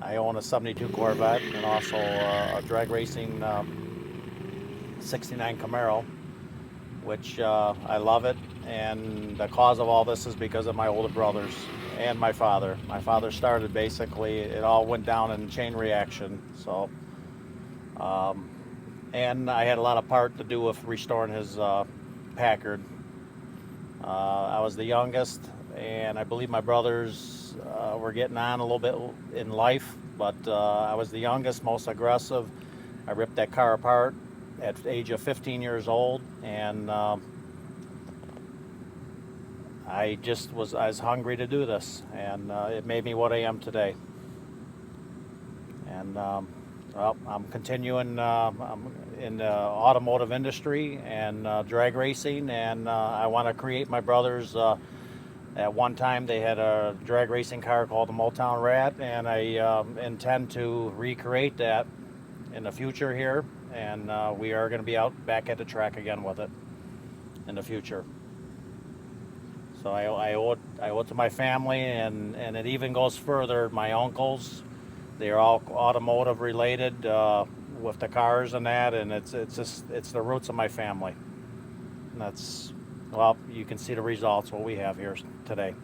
I own a 72 Corvette and also a drag racing 69 Camaro, which I love it. And the cause of all this is because of my older brothers and my father. My father started basically, it all went down in chain reaction. So, and I had a lot of part to do with restoring his Packard. I was the youngest, and I believe my brothers were getting on a little bit in life, but I was the youngest, most aggressive. I ripped that car apart at the age of 15 years old, and I was hungry to do this, and it made me what I am today. And well, I'm continuing. I'm in the automotive industry and drag racing, and I want to create my brothers. At one time, they had a drag racing car called the Motown Rat, and I intend to recreate that in the future here, and we are going to be out back at the track again with it in the future. So I owe it to my family, and it even goes further. My uncles, they're all automotive related with the cars and that, and it's the roots of my family. And that's, well, you can see the results what we have here today.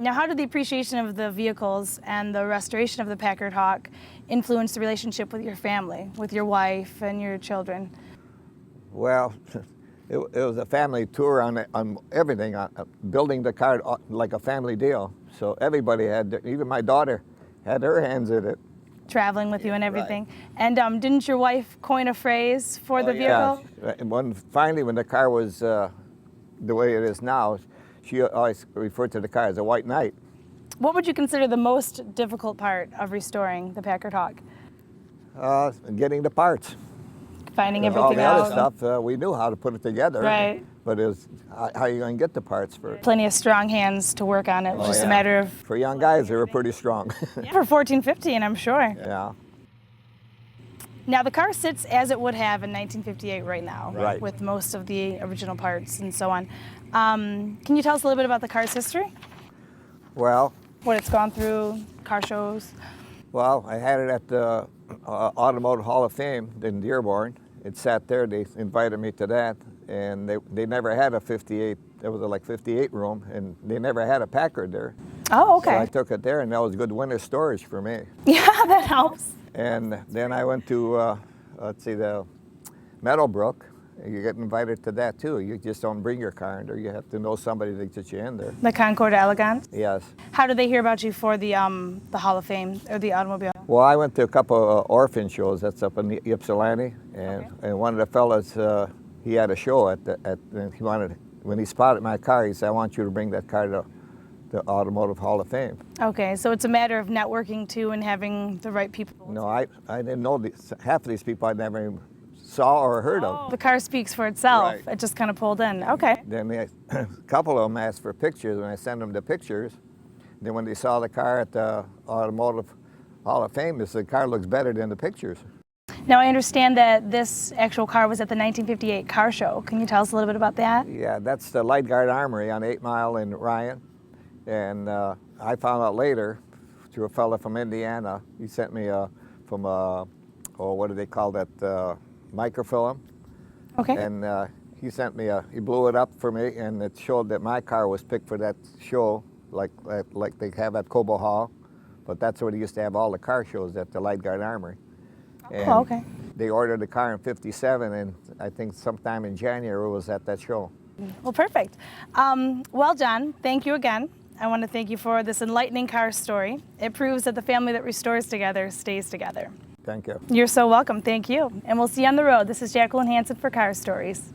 Now, how did the appreciation of the vehicles and the restoration of the Packard Hawk influence the relationship with your family, with your wife and your children? Well, it was a family tour on everything, building the car like a family deal. So everybody had, even my daughter had her hands in it. Traveling with you and everything. Right. And didn't your wife coin a phrase for the vehicle? Yeah. Finally, when the car was the way it is now, she always referred to the car as a white knight. What would you consider the most difficult part of restoring the Packard Hawk? Getting the parts. Finding everything all the out. other stuff, we knew how to put it together. Right. But it was how are you going to get the parts for it? Plenty of strong hands to work on it. It was just a matter of... For young guys, they were pretty strong. Yeah, for 14, 15, I'm sure. Yeah. Now, the car sits as it would have in 1958 right now, right, with most of the original parts and so on. Can you tell us a little bit about the car's history? Well, what it's gone through, car shows? Well, I had it at the Automotive Hall of Fame in Dearborn. It sat there. They invited me to that, and they never had a 58. There was a like 58 room, and they never had a Packard there. Oh, okay. So I took it there, and that was good winter storage for me. Yeah, that helps. And then I went to, let's see, the Meadowbrook. You get invited to that too. You just don't bring your car in there. You have to know somebody to get you in there. The Concours d'Elegance? Yes. How did they hear about you for the Hall of Fame or the automobile? Well, I went to a couple of orphan shows. That's up in Ypsilanti, and one of the fellas, he had a show and he wanted, when he spotted my car, he said, "I want you to bring that car to the Automotive Hall of Fame." Okay, so it's a matter of networking too and having the right people. No, I didn't know half of these people I never even saw or heard of. The car speaks for itself. Right. It just kind of pulled in. Okay. Then a couple of them asked for pictures, and I sent them the pictures. Then when they saw the car at the Automotive Hall of Fame, they said, "The car looks better than the pictures." Now, I understand that this actual car was at the 1958 car show. Can you tell us a little bit about that? Yeah, that's the Light Guard Armory on 8 Mile in Ryan. And I found out later through a fella from Indiana. He sent me from what do they call that, microfilm. Okay. And he sent me he blew it up for me, and it showed that my car was picked for that show, like they have at Cobo Hall. But that's where they used to have all the car shows, at the Light Guard Armory. And okay. They ordered the car in '57, and I think sometime in January it was at that show. Well, perfect. Well, John, thank you again. I want to thank you for this enlightening car story. It proves that the family that restores together stays together. Thank you. You're so welcome. Thank you. And we'll see you on the road. This is Jacqueline Hansen for Car Stories.